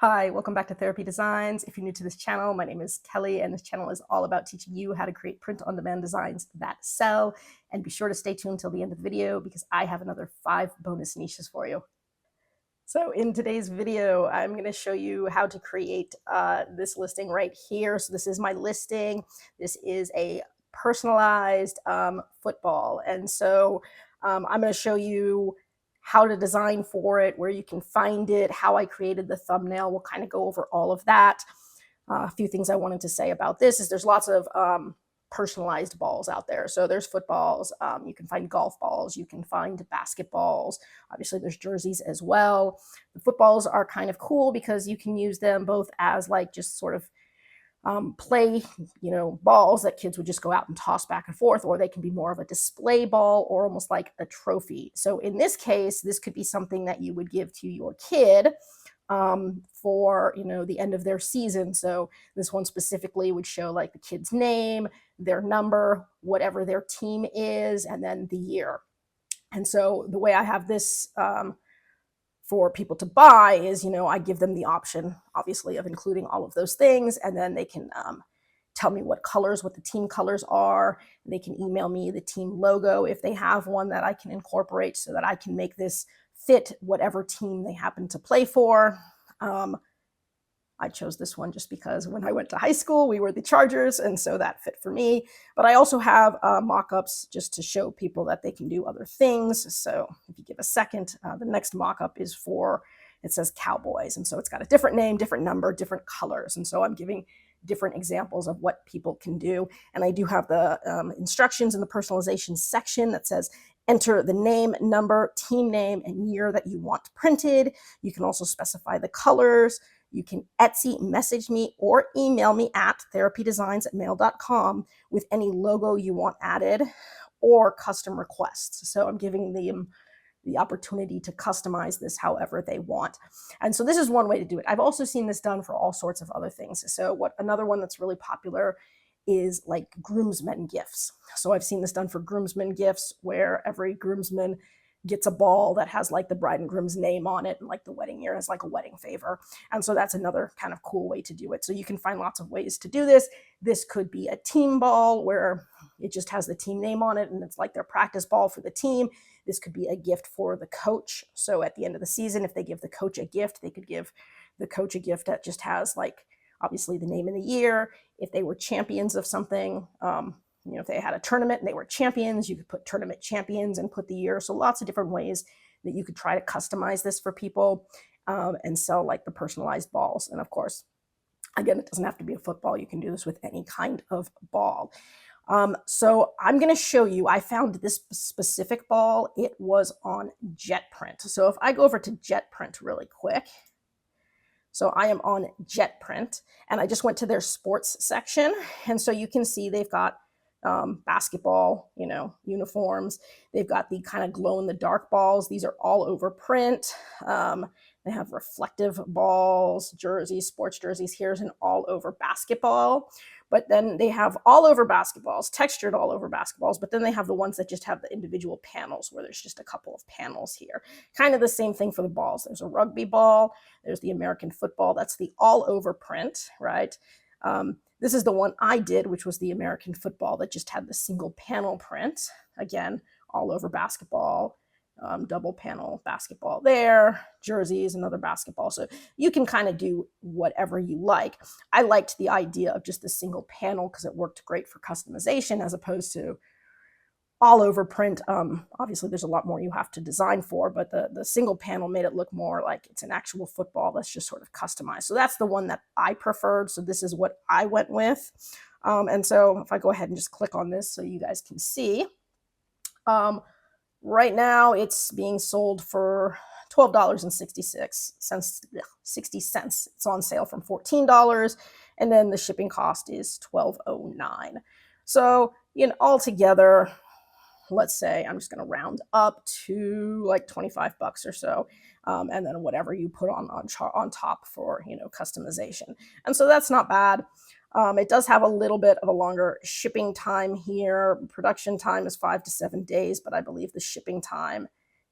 Hi, welcome back to Therapy Designs. If you're new to this channel, my name is Kelly, and this channel is all about teaching you how to create print-on-demand designs that sell. And be sure to stay tuned till the end of the video because I have another 5 bonus niches for you. So in today's video, I'm going to show you how to create this listing right here. So this is my listing. This is a personalized football. And so I'm going to show you how to design for it, where you can find it, how I created the thumbnail. We'll kind of go over all of that. A few things I wanted to say about this is there's lots of personalized balls out there. So there's footballs, you can find golf balls, you can find basketballs. Obviously there's jerseys as well. The footballs are kind of cool because you can use them both as like just sort of play, balls that kids would just go out and toss back and forth, or they can be more of a display ball or almost like a trophy. So in this case, this could be something that you would give to your kid for the end of their season. So this one specifically would show like the kid's name, their number, whatever their team is, and then the year. And so the way I have this for people to buy is, I give them the option, obviously, of including all of those things, and then they can tell me what the team colors are. They can email me the team logo if they have one that I can incorporate so that I can make this fit whatever team they happen to play for. I chose this one just because when I went to high school, we were the Chargers, and so that fit for me. But I also have mock-ups just to show people that they can do other things. So if you give a second, the next mock-up is it says Cowboys, and so it's got a different name, different number, different colors. And so I'm giving different examples of what people can do. And I do have the instructions in the personalization section that says, enter the name, number, team name, and year that you want printed. You can also specify the colors. You can Etsy message me or email me at therapydesigns@mail.com with any logo you want added or custom requests. So I'm giving them the opportunity to customize this however they want. And so this is one way to do it. I've also seen this done for all sorts of other things. So another one that's really popular is like groomsmen gifts. So I've seen this done for groomsmen gifts where every groomsman gets a ball that has like the bride and groom's name on it, and like the wedding year as like a wedding favor. And so that's another kind of cool way to do it. So you can find lots of ways to do this. This could be a team ball where it just has the team name on it and it's like their practice ball for the team. This could be a gift for the coach. So at the end of the season, if they give the coach a gift, they could give the coach a gift that just has like obviously the name and the year. If they were champions of something, if they had a tournament and they were champions, you could put tournament champions and put the year. So lots of different ways that you could try to customize this for people and sell like the personalized balls. And of course, again, it doesn't have to be a football. You can do this with any kind of ball. So I'm going to show you, I found this specific ball. It was on JetPrint. So if I go over to JetPrint really quick, so I am on JetPrint and I just went to their sports section. And so you can see they've got basketball, uniforms. They've got the kind of glow in the dark balls. These are all over print. They have reflective balls, jerseys, sports jerseys. Here's an all over basketball. But then they have all over basketballs, textured all over basketballs. But then they have the ones that just have the individual panels where there's just a couple of panels here. Kind of the same thing for the balls. There's a rugby ball. There's the American football. That's the all over print, right? This is the one I did, which was the American football that just had the single panel print. Again, all over basketball, double panel basketball there, jerseys, another basketball. So you can kind of do whatever you like. I liked the idea of just the single panel because it worked great for customization as opposed to all over print. Obviously, there's a lot more you have to design for, but the single panel made it look more like it's an actual football that's just sort of customized. So that's the one that I preferred. So this is what I went with. And so if I go ahead and just click on this so you guys can see, right now it's being sold for $12.60. It's on sale from $14, and then the shipping cost is $12.09. So altogether, let's say I'm just going to round up to like 25 bucks or so. And then whatever you put on top for, customization. And so that's not bad. It does have a little bit of a longer shipping time here. Production time is 5 to 7 days, but I believe the shipping time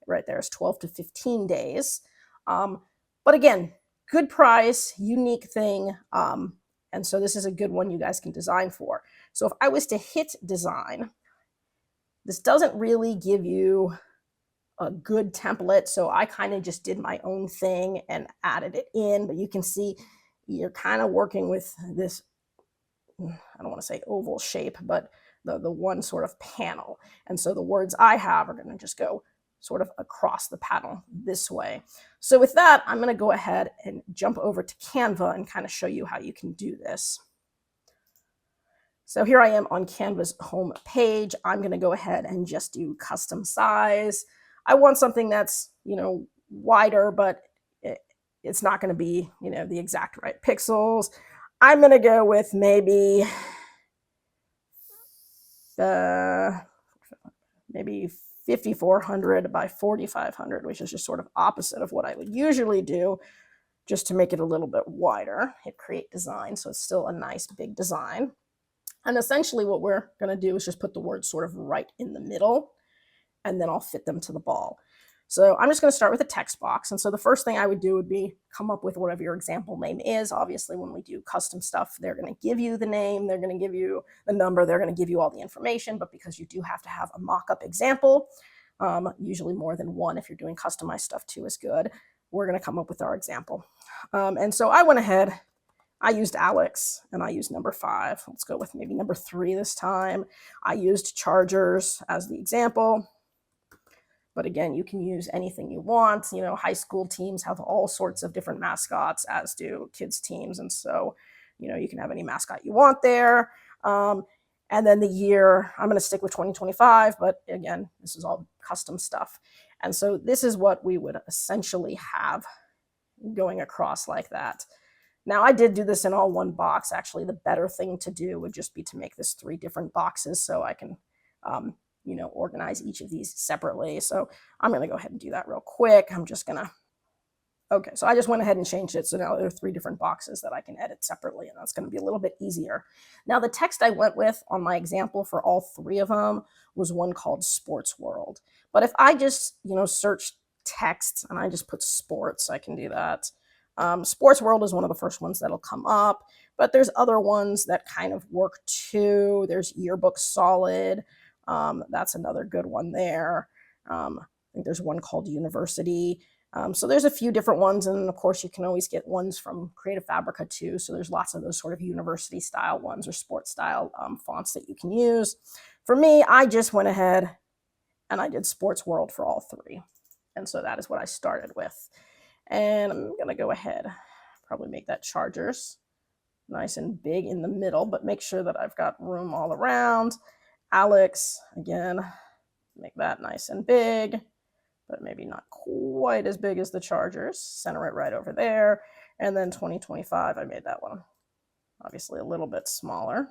right there is 12 to 15 days. But again, good price, unique thing. And so this is a good one you guys can design for. So if I was to hit design, this doesn't really give you a good template. So I kind of just did my own thing and added it in, but you can see you're kind of working with this, I don't want to say oval shape, but the one sort of panel. And so the words I have are going to just go sort of across the panel this way. So with that, I'm going to go ahead and jump over to Canva and kind of show you how you can do this. So here I am on Canva's home page. I'm going to go ahead and just do custom size. I want something that's, wider, but it's not going to be, the exact right pixels. I'm going to go with maybe 5400 by 4500, which is just sort of opposite of what I would usually do, just to make it a little bit wider. Hit create design, so it's still a nice big design. And essentially what we're going to do is just put the words sort of right in the middle, and then I'll fit them to the ball. So I'm just going to start with a text box. And so the first thing I would do would be come up with whatever your example name is. Obviously, when we do custom stuff, they're going to give you the name, they're going to give you the number, they're going to give you all the information. But because you do have to have a mock-up example, usually more than one if you're doing customized stuff too is good, we're going to come up with our example. And so I went ahead, I used Alex and I used number 5. Let's go with maybe number 3 this time. I used Chargers as the example. But again, you can use anything you want. High school teams have all sorts of different mascots, as do kids' teams. And so, you can have any mascot you want there. And then the year, I'm going to stick with 2025. But again, this is all custom stuff. And so this is what we would essentially have going across like that. Now, I did do this in all one box. Actually, the better thing to do would just be to make this 3 different boxes so I can organize each of these separately. So I'm going to go ahead and do that real quick. Okay, so I just went ahead and changed it. So now there are 3 different boxes that I can edit separately, and that's going to be a little bit easier. Now, the text I went with on my example for all 3 of them was one called Sports World. But if I just, search text and I just put sports, I can do that. Sports World is one of the first ones that'll come up, but there's other ones that kind of work too. There's Yearbook Solid. That's another good one there. I think there's one called University. So there's a few different ones. And of course, you can always get ones from Creative Fabrica too. So there's lots of those sort of university style ones or sports style fonts that you can use. For me, I just went ahead and I did Sports World for all 3. And so that is what I started with. And I'm going to go ahead, probably make that Chargers nice and big in the middle, but make sure that I've got room all around. Alex, again, make that nice and big, but maybe not quite as big as the Chargers. Center it right over there. And then 2025, I made that one obviously a little bit smaller.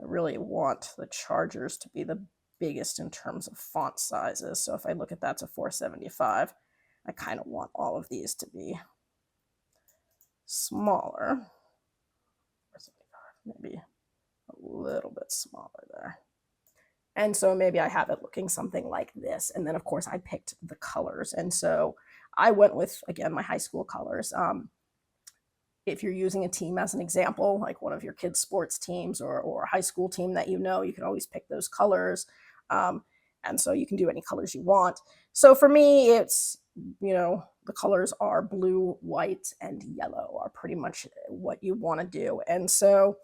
I really want the Chargers to be the biggest in terms of font sizes. So if I look at that to 475, I kind of want all of these to be smaller. 475, maybe a little bit smaller there. And so maybe I have it looking something like this. And then of course I picked the colors. And so I went with, again, my high school colors. If you're using a team as an example, like one of your kids' sports teams or a high school team that you can always pick those colors. And so you can do any colors you want. So for me, it's, the colors are blue, white, and yellow are pretty much what you want to do. And so,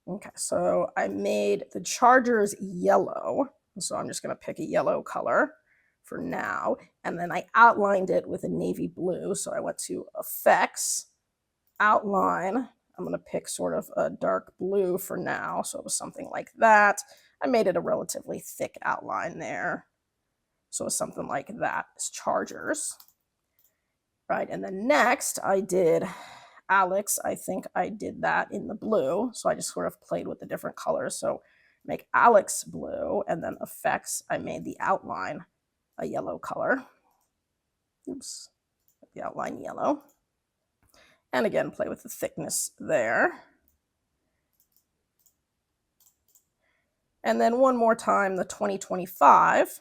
okay, so I made the Chargers yellow. So I'm just going to pick a yellow color for now. And then I outlined it with a navy blue. So I went to Effects, Outline. I'm going to pick sort of a dark blue for now. So it was something like that. I made it a relatively thick outline there. So it's something like that. It's Chargers. Right, and then next I did Alex. I think I did that in the blue. So I just sort of played with the different colors. So make Alex blue, and then Effects, I made the outline a yellow color. Oops, the outline yellow. And again, play with the thickness there. And then one more time, the 2025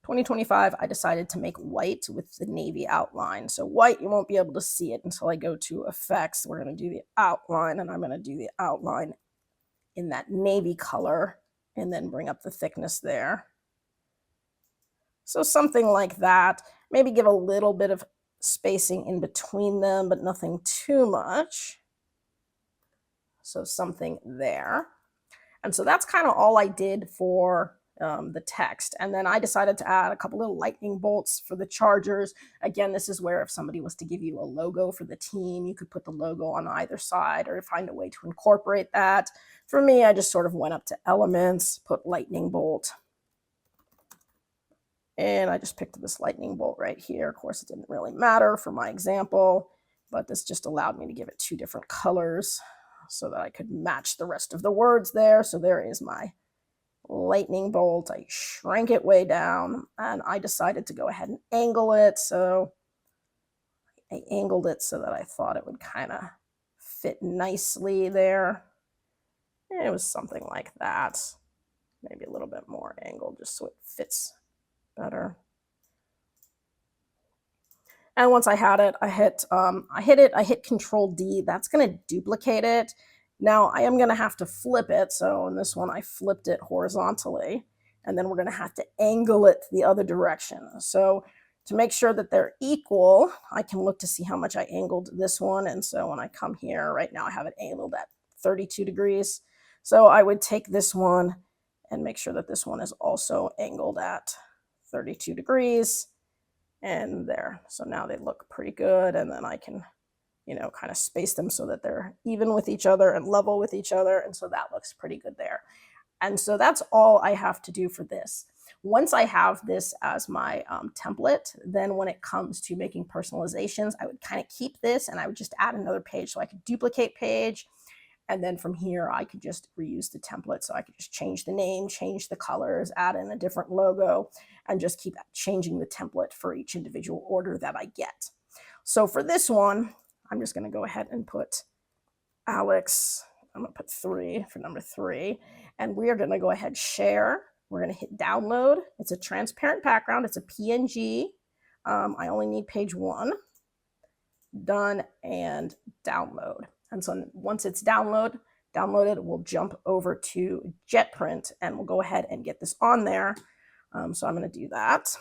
2025, I decided to make white with the navy outline. So white, you won't be able to see it until I go to effects. We're going to do the outline, and I'm going to do the outline in that navy color and then bring up the thickness there. So something like that. Maybe give a little bit of spacing in between them, but nothing too much. So something there. And so that's kind of all I did for the text. And then I decided to add a couple little lightning bolts for the chargers. Again, this is where if somebody was to give you a logo for the team, you could put the logo on either side or find a way to incorporate that. For me, I just sort of went up to elements, put lightning bolt. And I just picked this lightning bolt right here. Of course, it didn't really matter for my example, but this just allowed me to give it two different colors so that I could match the rest of the words there. So there is my lightning bolt. I shrank it way down, and I decided to go ahead and angle it. So I angled it so that I thought it would kind of fit nicely there. And it was something like that. Maybe a little bit more angled just so it fits better. And once I had it, I hit Control D. That's going to duplicate it. Now I am going to have to flip it. So in this one, I flipped it horizontally, and then we're going to have to angle it the other direction. So to make sure that they're equal, I can look to see how much I angled this one. And so when I come here, right now I have it angled at 32 degrees. So I would take this one and make sure that this one is also angled at 32 degrees. And there. So now they look pretty good. And then I can, kind of space them so that they're even with each other and level with each other. And so that looks pretty good there. And so that's all I have to do for this. Once I have this as my template, then when it comes to making personalizations, I would kind of keep this and I would just add another page. So I could duplicate page. And then from here, I could just reuse the template. So I could just change the name, change the colors, add in a different logo, and just keep changing the template for each individual order that I get. So for this one, I'm just going to go ahead and put Alex. I'm going to put 3 for number 3. And we are going to go ahead, share. We're going to hit download. It's a transparent background. It's a PNG. I only need page 1. Done and download. And so once it's downloaded, we'll jump over to JetPrint and we'll go ahead and get this on there. So I'm going to do that.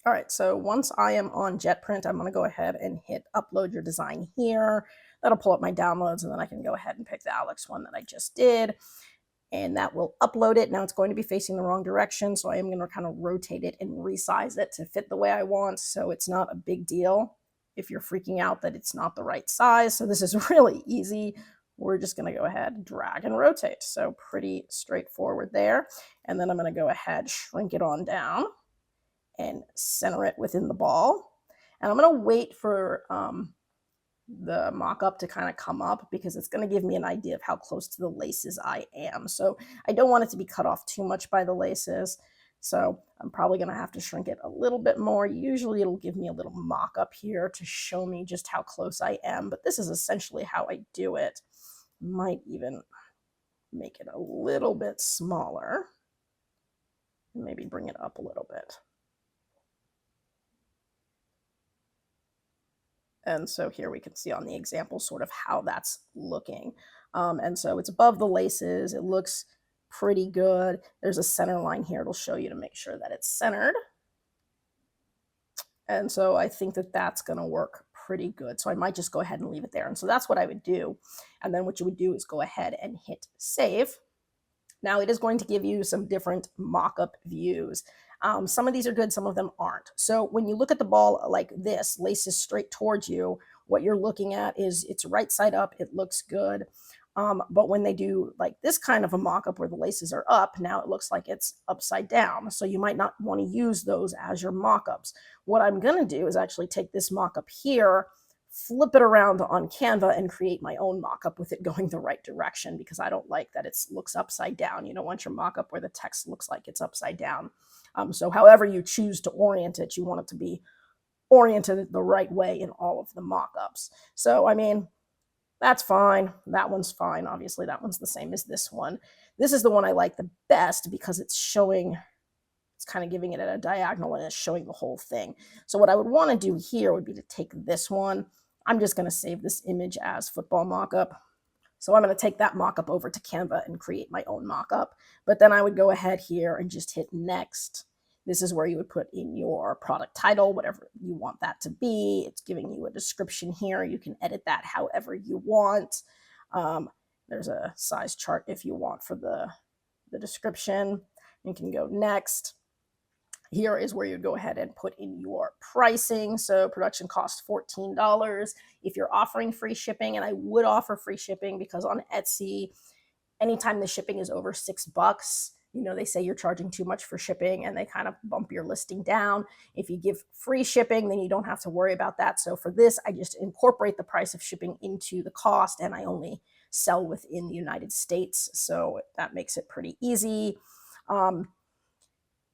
All right, so once I am on JetPrint, I'm going to go ahead and hit upload your design here. That'll pull up my downloads, and then I can go ahead and pick the Alex one that I just did. And that will upload it. Now it's going to be facing the wrong direction, so I am going to kind of rotate it and resize it to fit the way I want, so it's not a big deal if you're freaking out that it's not the right size. So this is really easy. We're just going to go ahead, drag and rotate. So pretty straightforward there. And then I'm going to go ahead, shrink it on down and center it within the ball. And I'm going to wait for the mock-up to kind of come up because it's going to give me an idea of how close to the laces I am. So I don't want it to be cut off too much by the laces. So I'm probably going to have to shrink it a little bit more. Usually it'll give me a little mock-up here to show me just how close I am, but this is essentially how I do it. Might even make it a little bit smaller. Maybe bring it up a little bit. And so here we can see on the example sort of how that's looking. And so it's above the laces. It looks pretty good. There's a center line here. It'll show you to make sure that it's centered. And so I think that that's going to work pretty good. So I might just go ahead and leave it there. And so that's what I would do. And then what you would do is go ahead and hit save. Now it is going to give you some different mock-up views. Some of these are good, some of them aren't. So when you look at the ball like this, laces straight towards you, what you're looking at is it's right side up, it looks good. But when they do like this kind of a mock-up where the laces are up, now it looks like it's upside down. So you might not want to use those as your mock-ups. What I'm going to do is actually take this mock-up here, flip it around on Canva and create my own mock-up with it going the right direction because I don't like that it looks upside down. You don't want your mock-up where the text looks like it's upside down. So however you choose to orient it, you want it to be oriented the right way in all of the mock-ups. So, I mean, that's fine. That one's fine. Obviously, that one's the same as this one. This is the one I like the best because it's it's kind of giving it at a diagonal and it's showing the whole thing. So what I would want to do here would be to take this one. I'm just going to save this image as football mockup. So I'm going to take that mockup over to Canva and create my own mockup. But then I would go ahead here and just hit next. This is where you would put in your product title, whatever you want that to be. It's giving you a description here. You can edit that however you want. There's a size chart if you want for the description. You can go next. Here is where you go ahead and put in your pricing. So production cost $14 if you're offering free shipping, and I would offer free shipping because on Etsy, anytime the shipping is over $6, they say you're charging too much for shipping and they kind of bump your listing down. If you give free shipping, then you don't have to worry about that. So for this, I just incorporate the price of shipping into the cost, and I only sell within the United States. So that makes it pretty easy.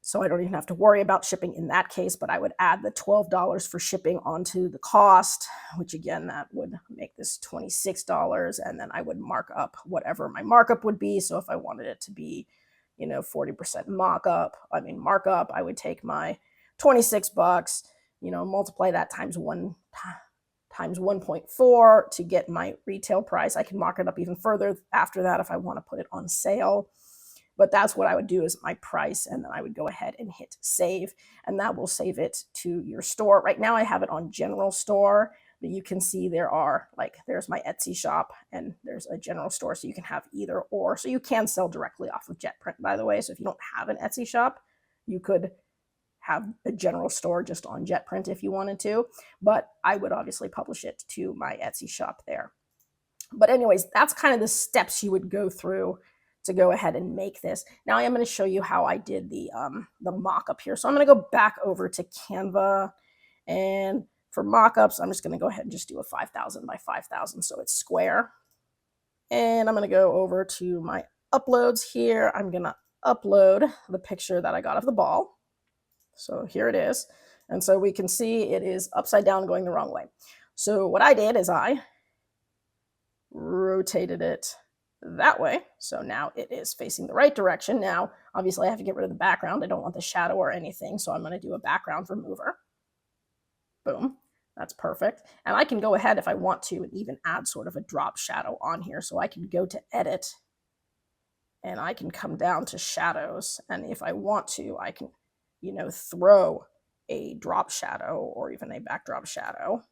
So I don't even have to worry about shipping in that case, but I would add the $12 for shipping onto the cost, which again, that would make this $26. And then I would mark up whatever my markup would be. So if I wanted it to be, 40% markup, I would take my $26, multiply that times 1.4 to get my retail price. I can mark it up even further after that if I want to put it on sale. But that's what I would do as my price, and then I would go ahead and hit save, and that will save it to your store. Right now I have it on general store, but you can see there's my Etsy shop and there's a general store, so you can have either or. So you can sell directly off of JetPrint, by the way. So if you don't have an Etsy shop, you could have a general store just on JetPrint if you wanted to, but I would obviously publish it to my Etsy shop there. But anyways, that's kind of the steps you would go through to go ahead and make this. Now I am going to show you how I did the mock-up here. So I'm going to go back over to Canva, and for mock-ups, I'm just going to go ahead and just do a 5,000 by 5,000 so it's square. And I'm going to go over to my uploads here. I'm going to upload the picture that I got of the ball. So here it is. And so we can see it is upside down going the wrong way. So what I did is I rotated it that way. So now it is facing the right direction. Now, obviously I have to get rid of the background. I don't want the shadow or anything. So I'm going to do a background remover. Boom. That's perfect. And I can go ahead if I want to and even add sort of a drop shadow on here. So I can go to edit and I can come down to shadows. And if I want to, I can, throw a drop shadow or even a backdrop shadow.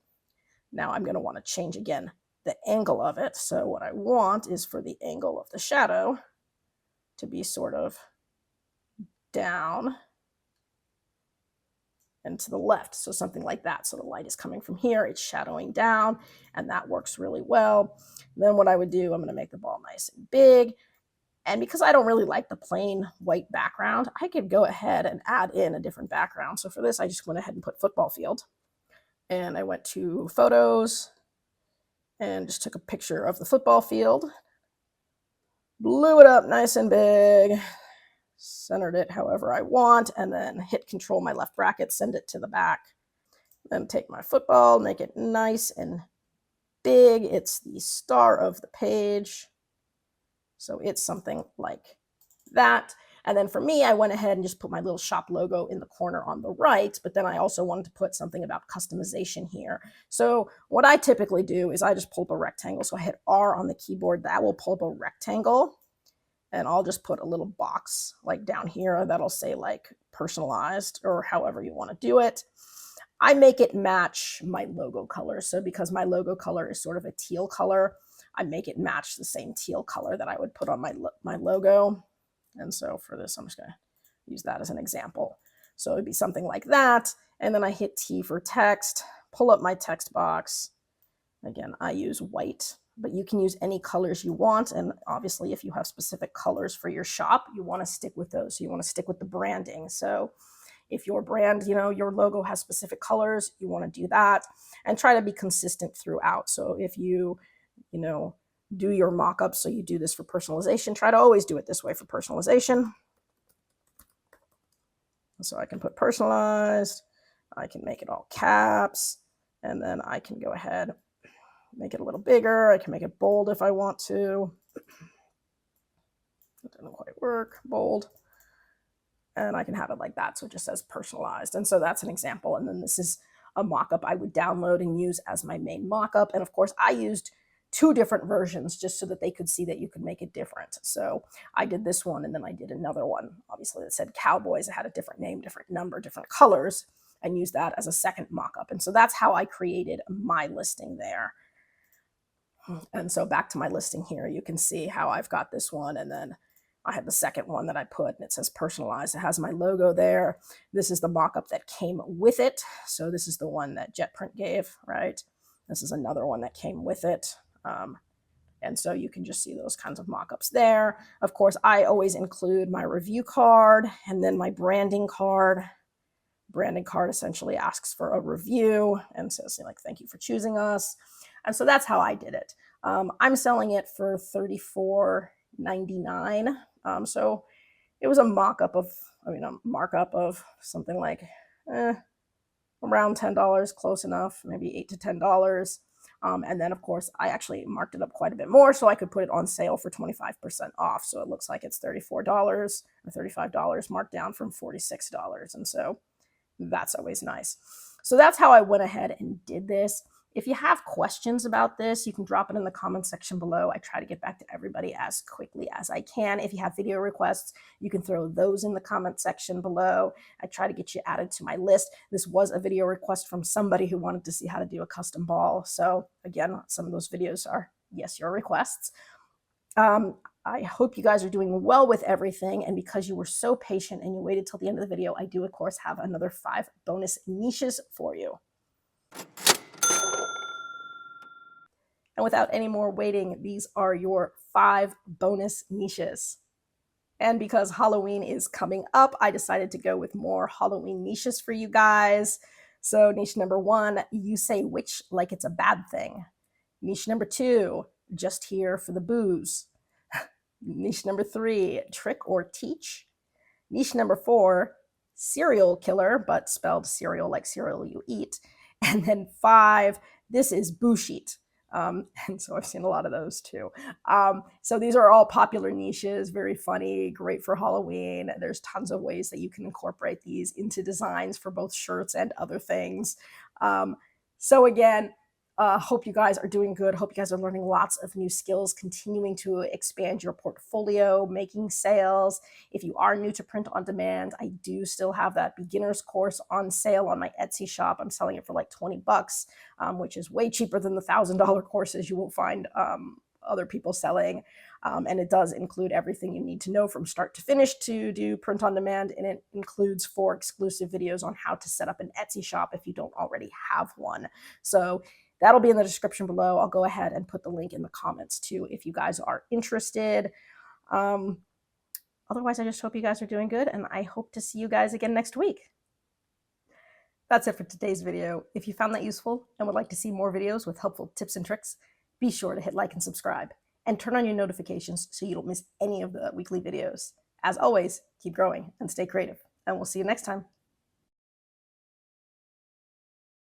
Now I'm going to want to change again the angle of it. So what I want is for the angle of the shadow to be sort of down and to the left. So something like that. So the light is coming from here, it's shadowing down, and that works really well. Then what I would do, I'm going to make the ball nice and big. And because I don't really like the plain white background, I could go ahead and add in a different background. So for this, I just went ahead and put football field. And I went to photos and just took a picture of the football field, blew it up nice and big, centered it however I want, and then hit control my left bracket, send it to the back. Then take my football, make it nice and big. It's the star of the page. So it's something like that. And then for me, I went ahead and just put my little shop logo in the corner on the right, but then I also wanted to put something about customization here. So what I typically do is I just pull up a rectangle. So I hit R on the keyboard, that will pull up a rectangle, and I'll just put a little box like down here that'll say like personalized or however you want to do it. I make it match my logo color. So because my logo color is sort of a teal color, I make it match the same teal color that I would put on my logo. And so for this, I'm just going to use that as an example. So it'd be something like that. And then I hit T for text, pull up my text box. Again, I use white, but you can use any colors you want. And obviously, if you have specific colors for your shop, you want to stick with those. So you want to stick with the branding. So if your brand, your logo has specific colors, you want to do that and try to be consistent throughout. So if you do your mock-up, so you do this for personalization, try to always do it this way for personalization. So I can put personalized, I can make it all caps, and then I can go ahead, make it a little bigger. I can make it bold if I want to. It doesn't quite work, bold. and I can have it like that. So it just says personalized. And so that's an example. And then this is a mockup I would download and use as my main mockup. And of course, I used 2 different versions just so that they could see that you could make it different. So I did this one and then I did another one, obviously, that said cowboys. It had a different name, different number, different colors, and used that as a second mockup. And so that's how I created my listing there. And so back to my listing here, you can see how I've got this one, and then I have the second one that I put, and it says personalized. It has my logo there. This is the mockup that came with it. So this is the one that JetPrint gave, right? This is another one that came with it. And so you can just see those kinds of mockups there. Of course, I always include my review card and then my branding card. Branding card essentially asks for a review and says, like, thank you for choosing us. And so that's how I did it. I'm selling it for $34.99. So it was a markup of something like around $10, close enough, maybe $8 to $10. And then, of course, I actually marked it up quite a bit more so I could put it on sale for 25% off. So it looks like it's $34 or $35 marked down from $46. And so that's always nice. So that's how I went ahead and did this. If you have questions about this, you can drop it in the comment section below. I try to get back to everybody as quickly as I can. If you have video requests, you can throw those in the comment section below. I try to get you added to my list. This was a video request from somebody who wanted to see how to do a custom ball. So again, some of those videos are, yes, your requests. I hope you guys are doing well with everything. And because you were so patient and you waited till the end of the video, I do, of course, have another 5 bonus niches for you. And without any more waiting, these are your 5 bonus niches. And because Halloween is coming up, I decided to go with more Halloween niches for you guys. So niche number 1, you say witch like it's a bad thing. Niche number 2, just here for the booze. Niche number 3, trick or teach. Niche number 4, serial killer, but spelled cereal like cereal you eat. And then 5, this is bullshit. And so I've seen a lot of those too. So these are all popular niches, very funny, great for Halloween. There's tons of ways that you can incorporate these into designs for both shirts and other things. So again, hope you guys are doing good. Hope you guys are learning lots of new skills, continuing to expand your portfolio, making sales. If you are new to print on demand, I do still have that beginner's course on sale on my Etsy shop. I'm selling it for like 20 bucks, which is way cheaper than the $1,000 courses you will find other people selling. And it does include everything you need to know from start to finish to do print on demand. And it includes 4 exclusive videos on how to set up an Etsy shop if you don't already have one. So that'll be in the description below. I'll go ahead and put the link in the comments too if you guys are interested. Otherwise, I just hope you guys are doing good, and I hope to see you guys again next week. That's it for today's video. If you found that useful and would like to see more videos with helpful tips and tricks, be sure to hit like and subscribe, and turn on your notifications so you don't miss any of the weekly videos. As always, keep growing and stay creative, and we'll see you next time.